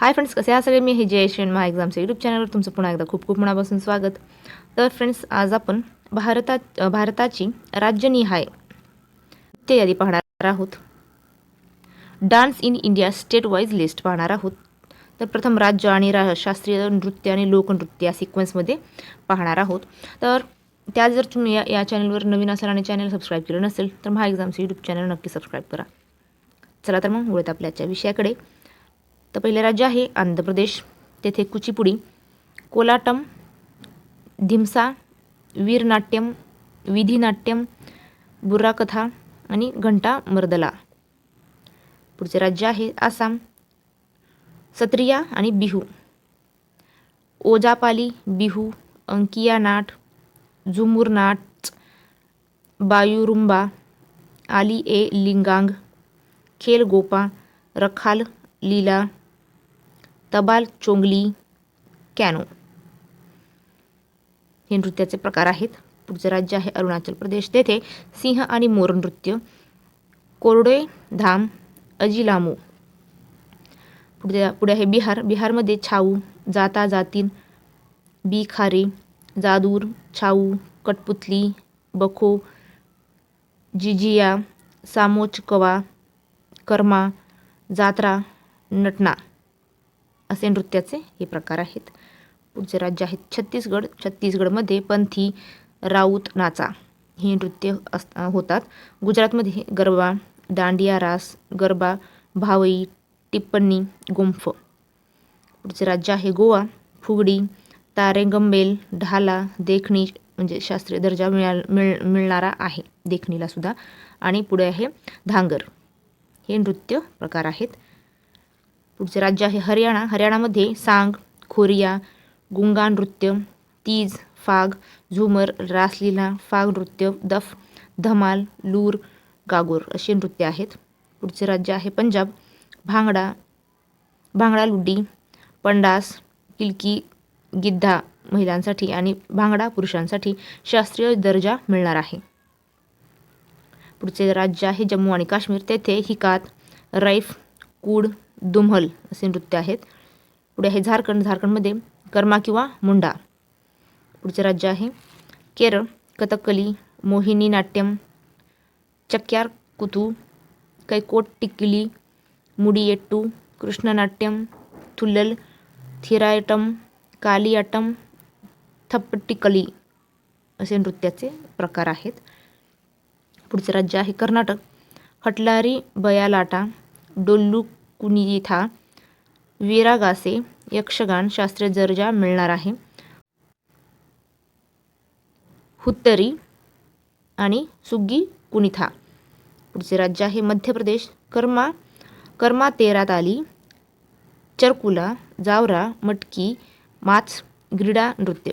Hi friends, कसे आहात सगळे? मी हे जयश्री महा एक्झामच्या यूट्यूब चॅनलवर तुमचं पुन्हा एकदा खूप खूप मनापासून स्वागत. तर फ्रेंड्स, आज आपण भारताची राज्यनिहाय नृत्य यादी पाहणार आहोत. Dance in India state wise list पाहणार आहोत. तर प्रथम राज्य आणि शास्त्रीय नृत्य आणि लोकनृत्य या सिक्वेन्समध्ये पाहणार आहोत. तर त्या जर तुम्ही या चॅनलवर नवीन असाल आणि चॅनल सबस्क्राईब केलं नसेल तर महा एक्झामचं यूट्यूब चॅनल नक्की सबस्क्राईब करा. चला तर मग वळूयात आपल्या आजच्या विषयाकडे. तर पहिले राज्य आहे आंध्र प्रदेश. तेथे कुचिपुडी, कोलाटम, धिमसा, वीरनाट्यम, विधिनाट्यम, बुर्राकथा आणि घंटा मर्दला. पुढचे राज्य आहे आसाम. सत्रिया आणि बिहू, ओजापाली, बिहू, अंकिया नाट, झुमुर नाच, बायुरुंबा, आली ए लिंगांग, खेल गोपा, रखाल लीला, तबाल चोंगली, कॅनो हे नृत्याचे प्रकार आहेत. पुढचे राज्य आहे अरुणाचल प्रदेश. तेथे सिंह आणि मोर नृत्य, कोरडे धाम, अजिलामू. पुढे आहे बिहार. बिहारमध्ये छाऊ, जाता जातीन, बिखारे, जादूर, छाऊ, कठपुतली, बखो, जिजिया, सामोचकवा, कर्मा, जात्रा, नटना असे नृत्याचे हे प्रकार आहेत. पुढचे राज्य आहेत छत्तीसगड. छत्तीसगडमध्ये पंथी, राऊत नाचा हे नृत्य होतात. गुजरातमध्ये गरबा, दांडिया रास, गरबा, भावई, टिप्पणी, गुंफ. पुढचे राज्य आहे गोवा. फुगडी, तारेगंबेल, ढाला, देखणी म्हणजे शास्त्रीय दर्जा मिळणारा आहे देखणीला सुद्धा. आणि पुढे आहे धांगर हे नृत्य प्रकार आहेत. पुढचे राज्य आहे हरियाणा. हरियाणामध्ये सांग, खोरिया, गुंगा नृत्य, तीज, फाग, झुमर, रासलीला, फाग नृत्य, दफ, धमाल, लूर, गागोर असे नृत्य आहेत. पुढचे राज्य आहे पंजाब. भांगडा लुड्डी, पंडास, किलकी, गिद्धा महिलांसाठी आणि भांगडा पुरुषांसाठी शास्त्रीय दर्जा मिळणार आहे. पुढचे राज्य आहे जम्मू आणि काश्मीर. तेथे हिकात, रैफ, कूड, दुम्हल असे नृत्य आहेत. पुढे आहे झारखंड. झारखंडमध्ये कर्मा किंवा मुंडा. पुढचे राज्य आहे केरळ. कथकली, मोहिनी नाट्यम, चक्यार कुतू, कैकोट टिक्किली, मुडियेट्टू, कृष्णनाट्यम, थुल्लल, थिरायटम, कालियाटम, थप्पटिकली असे नृत्याचे प्रकार आहेत. पुढचे राज्य आहे कर्नाटक. हटलारी बयालाटा, डोल्लू कुनिथा, वीरागासे, यक्षगान शास्त्रीय दर्जा मिळणार आहे. हुत्तरी आणि सुग्गी कुनिथा. पुढचे राज्य आहे मध्य प्रदेश. कर्मा तेरा ताली, चरकुला, जावरा, मटकी, माच, ग्रीडा नृत्य.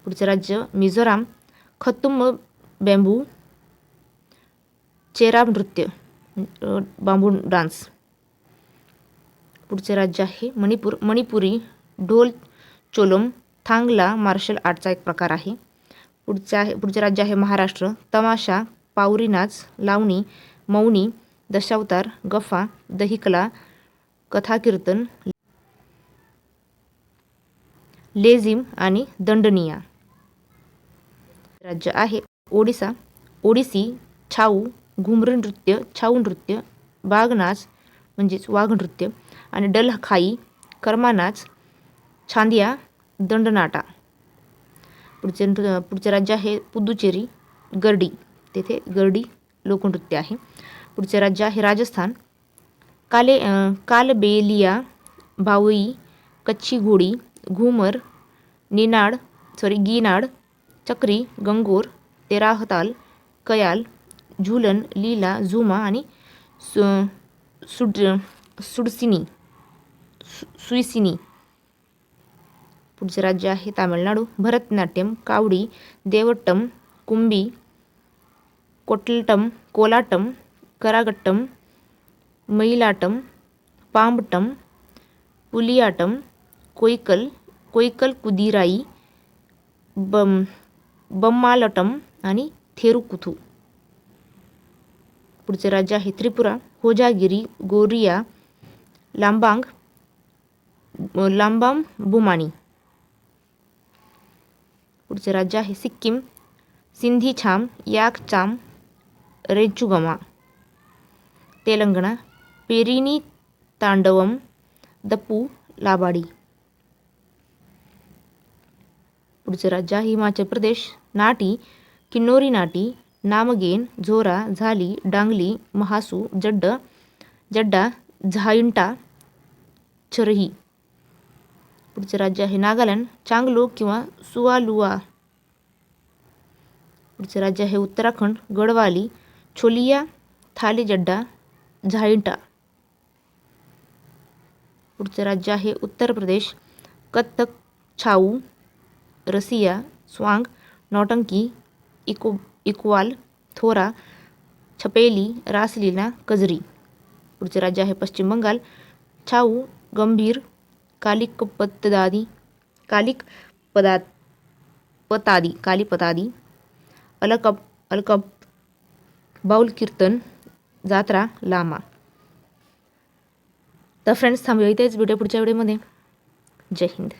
पुढचे राज्य मिझोराम. खतुम बॅम्बू, चेराब नृत्य बांबू डान्स. पुढचे राज्य आहे मणिपूर. मणिपुरी, ढोल चोलम, थांगला मार्शल आर्टचा एक प्रकार आहे. पुढचे राज्य आहे महाराष्ट्र. तमाशा, पावरी नाच, लावणी, मौनी, दशावतार, गफा, दहिकला, कथाकीर्तन, लेझिम आणि दंडनिया. राज्य आहे ओडिसा. ओडिसी, छाऊ, घुमरी नृत्य, छाऊ नृत्य, बागनाच म्हणजेच वाघ नृत्य आणि डलखाई, कर्मा नाच, छांदिया, दंडनाटा. पुढचे राज्य आहे पुदुचेरी. गर्डी, तेथे गर्डी लोकनृत्य आहे. पुढचे राज्य आहे राजस्थान. कालबेलिया, भावई, कच्ची घोडी, घुमर, गिनाड, चक्री, गंगोर, तेराहताल, कयाल, झुलन, लीला, झुमा आणि सुईसिनी. पुढचे राज्य आहे तामिळनाडू. भरतनाट्यम, कावडी, देवट्टम, कुंभी, कोलाटम, करागट्टम, मयिलाटम, पांबटम, पुलियाटम, कोईकल कुदिराई, बम्मालटम आणि थेरुकुथू. पुढचे राज्य आहे त्रिपुरा. होजागिरी, गोरिया, लांबांग, लांबाम बुमाणी. पुढचे राज्य आहे सिक्कीम. सिंधी छाम याक चाम रेचुगमा. तेलंगणा पेरिनी तांडवम दप्पू लाबाडी. पुढचे राज्य आहे हिमाचल प्रदेश. नाटी किन्नौरी नाटी नामगेन झोरा झाली डांगली महासू जड्डा झाइंटा चरही. पुढचे राज्य आहे नागालँड. चांगलो किंवा सुआलुआ. पुढचे राज्य आहे उत्तराखंड. गडवाली छोलिया थाली जड्डा झाइंटा. पुढचे राज्य आहे उत्तर प्रदेश. कथ्थक छाऊ रसिया स्वांग नौटंकी इक्वाल थोरा छपेली रासलीला कजरी. पुढचे राज्य आहे पश्चिम बंगाल. छाऊ गंभीर कालिकपतादी अलकप बाउल कीर्तन जात्रा लामा. तर फ्रेंड्स थांबूया इथेच, व्हिडिओ पुढच्या व्हिडिओमध्ये. जय हिंद.